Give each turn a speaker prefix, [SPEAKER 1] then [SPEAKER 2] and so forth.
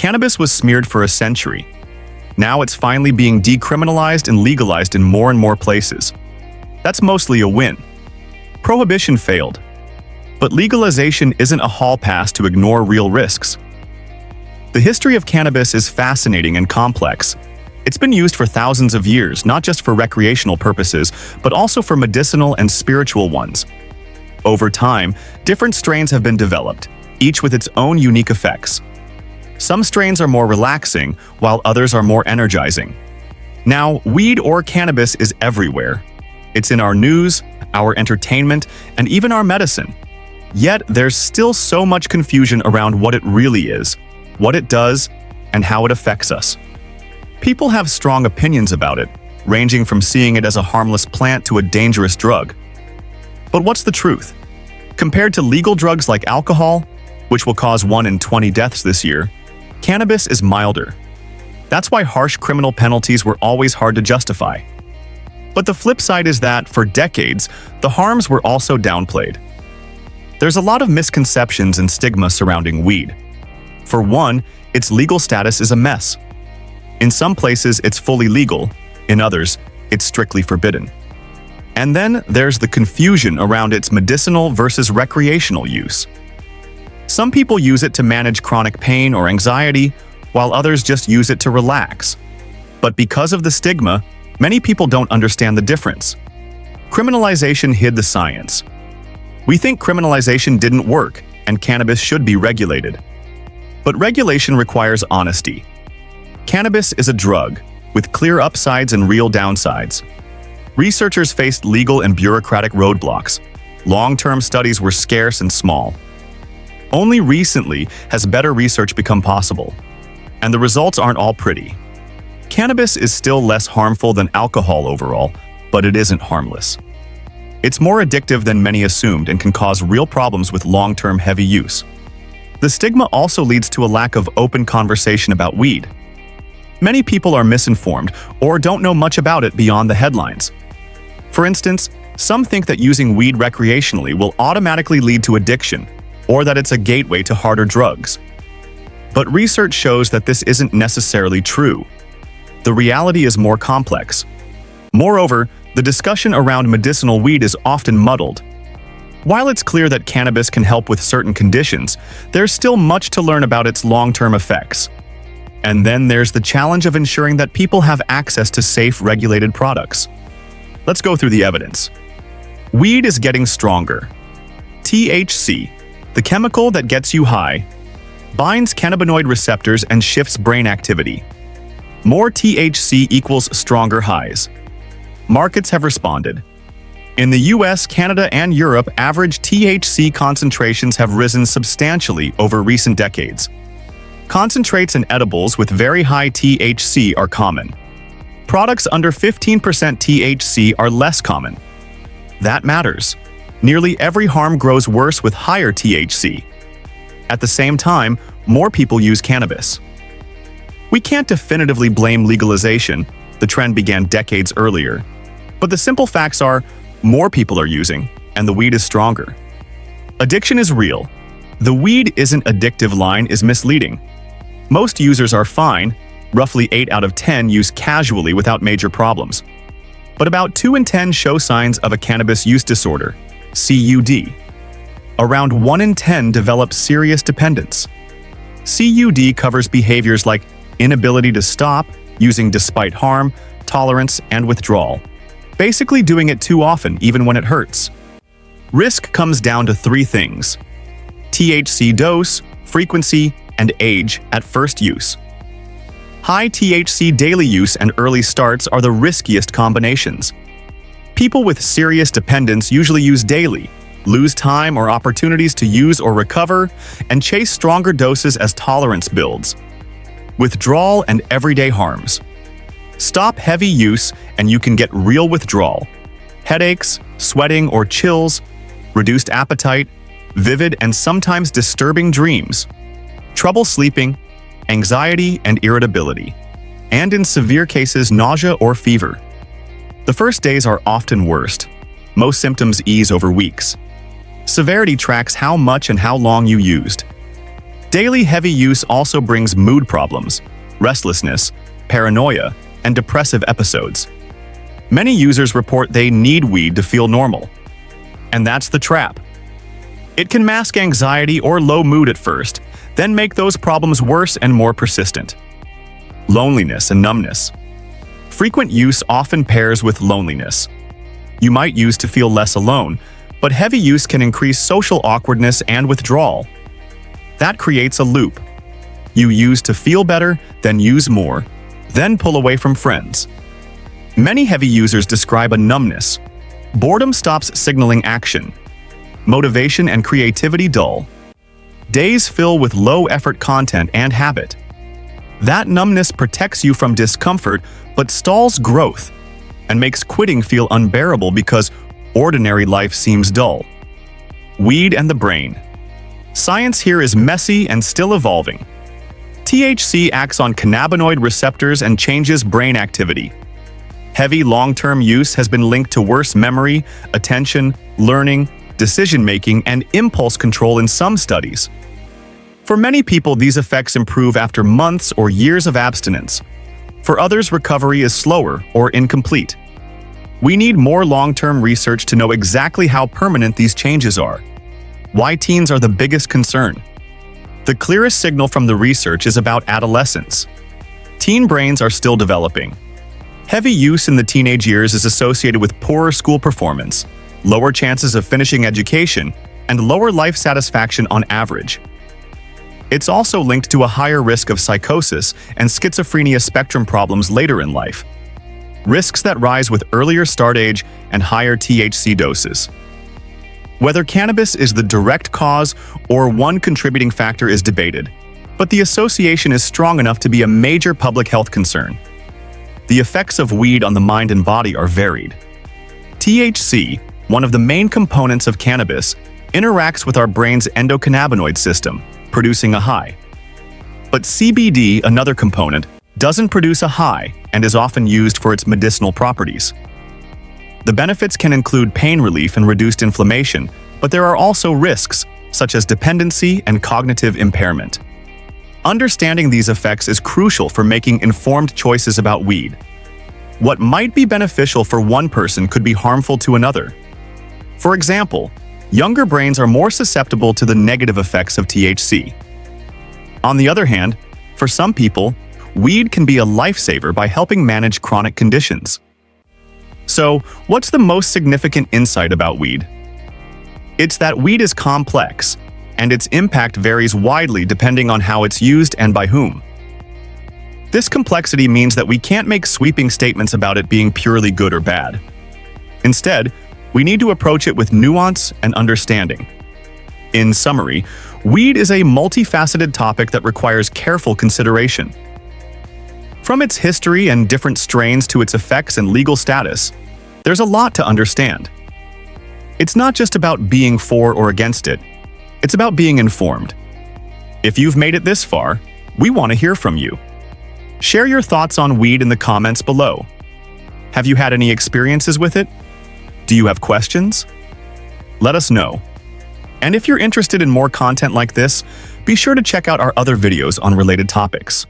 [SPEAKER 1] Cannabis was smeared for a century. Now it's finally being decriminalized and legalized in more and more places. That's mostly a win. Prohibition failed. But legalization isn't a hall pass to ignore real risks. The history of cannabis is fascinating and complex. It's been used for thousands of years, not just for recreational purposes, but also for medicinal and spiritual ones. Over time, different strains have been developed, each with its own unique effects. Some strains are more relaxing, while others are more energizing. Now, weed or cannabis is everywhere. It's in our news, our entertainment, and even our medicine. Yet, there's still so much confusion around what it really is, what it does, and how it affects us. People have strong opinions about it, ranging from seeing it as a harmless plant to a dangerous drug. But what's the truth? Compared to legal drugs like alcohol, which will cause 1 in 20 deaths this year, cannabis is milder. That's why harsh criminal penalties were always hard to justify. But the flip side is that, for decades, the harms were also downplayed. There's a lot of misconceptions and stigma surrounding weed. For one, its legal status is a mess. In some places, it's fully legal. In others, it's strictly forbidden. And then there's the confusion around its medicinal versus recreational use. Some people use it to manage chronic pain or anxiety, while others just use it to relax. But because of the stigma, many people don't understand the difference. Criminalization hid the science. We think criminalization didn't work, and cannabis should be regulated. But regulation requires honesty. Cannabis is a drug, with clear upsides and real downsides. Researchers faced legal and bureaucratic roadblocks. Long-term studies were scarce and small. Only recently has better research become possible, and the results aren't all pretty. Cannabis is still less harmful than alcohol overall, but it isn't harmless. It's more addictive than many assumed and can cause real problems with long-term heavy use. The stigma also leads to a lack of open conversation about weed. Many people are misinformed or don't know much about it beyond the headlines. For instance, some think that using weed recreationally will automatically lead to addiction, or that it's a gateway to harder drugs. But research shows that this isn't necessarily true. The reality is more complex. Moreover, the discussion around medicinal weed is often muddled. While it's clear that cannabis can help with certain conditions, there's still much to learn about its long-term effects. And then there's the challenge of ensuring that people have access to safe, regulated products. Let's go through the evidence. Weed is getting stronger. THC, the chemical that gets you high, binds cannabinoid receptors and shifts brain activity. More THC equals stronger highs. Markets have responded. In the US, Canada, and Europe, average THC concentrations have risen substantially over recent decades. Concentrates and edibles with very high THC are common. Products under 15% THC are less common. That matters. Nearly every harm grows worse with higher THC. At the same time, more people use cannabis. We can't definitively blame legalization. The trend began decades earlier. But the simple facts are, more people are using, and the weed is stronger. Addiction is real. The weed isn't addictive line is misleading. Most users are fine. Roughly 8 out of 10 use casually without major problems. But about 2 in 10 show signs of a cannabis use disorder, CUD. Around 1 in 10 develop serious dependence. CUD covers behaviors like inability to stop, using despite harm, tolerance, and withdrawal. Basically doing it too often, even when it hurts. Risk comes down to 3 things: THC dose, frequency, and age at first use. High THC daily use and early starts are the riskiest combinations. People with serious dependence usually use daily, lose time or opportunities to use or recover, and chase stronger doses as tolerance builds. Withdrawal and everyday harms. Stop heavy use and you can get real withdrawal. Headaches, sweating or chills, reduced appetite, vivid and sometimes disturbing dreams, trouble sleeping, anxiety and irritability, and in severe cases nausea or fever. The first days are often worst. Most symptoms ease over weeks. Severity tracks how much and how long you used. Daily heavy use also brings mood problems, restlessness, paranoia, and depressive episodes. Many users report they need weed to feel normal. And that's the trap. It can mask anxiety or low mood at first, then make those problems worse and more persistent. Loneliness and numbness. Frequent use often pairs with loneliness. You might use to feel less alone, but heavy use can increase social awkwardness and withdrawal. That creates a loop. You use to feel better, then use more, then pull away from friends. Many heavy users describe a numbness. Boredom stops signaling action. Motivation and creativity dull. Days fill with low-effort content and habit. That numbness protects you from discomfort but stalls growth and makes quitting feel unbearable because ordinary life seems dull. Weed and the brain. Science here is messy and still evolving. THC acts on cannabinoid receptors and changes brain activity. Heavy long-term use has been linked to worse memory, attention, learning, decision-making, and impulse control in some studies. For many people, these effects improve after months or years of abstinence. For others, recovery is slower or incomplete. We need more long-term research to know exactly how permanent these changes are. Why teens are the biggest concern. The clearest signal from the research is about adolescence. Teen brains are still developing. Heavy use in the teenage years is associated with poorer school performance, lower chances of finishing education, and lower life satisfaction on average. It's also linked to a higher risk of psychosis and schizophrenia spectrum problems later in life. Risks that rise with earlier start age and higher THC doses. Whether cannabis is the direct cause or one contributing factor is debated, but the association is strong enough to be a major public health concern. The effects of weed on the mind and body are varied. THC, one of the main components of cannabis, interacts with our brain's endocannabinoid system, producing a high. But CBD, another component, doesn't produce a high and is often used for its medicinal properties. The benefits can include pain relief and reduced inflammation, but there are also risks, such as dependency and cognitive impairment. Understanding these effects is crucial for making informed choices about weed. What might be beneficial for one person could be harmful to another. For example, younger brains are more susceptible to the negative effects of THC. On the other hand, for some people, weed can be a lifesaver by helping manage chronic conditions. So, what's the most significant insight about weed? It's that weed is complex, and its impact varies widely depending on how it's used and by whom. This complexity means that we can't make sweeping statements about it being purely good or bad. Instead, we need to approach it with nuance and understanding. In summary, weed is a multifaceted topic that requires careful consideration. From its history and different strains to its effects and legal status, there's a lot to understand. It's not just about being for or against it, it's about being informed. If you've made it this far, we want to hear from you. Share your thoughts on weed in the comments below. Have you had any experiences with it? Do you have questions? Let us know. And if you're interested in more content like this, be sure to check out our other videos on related topics.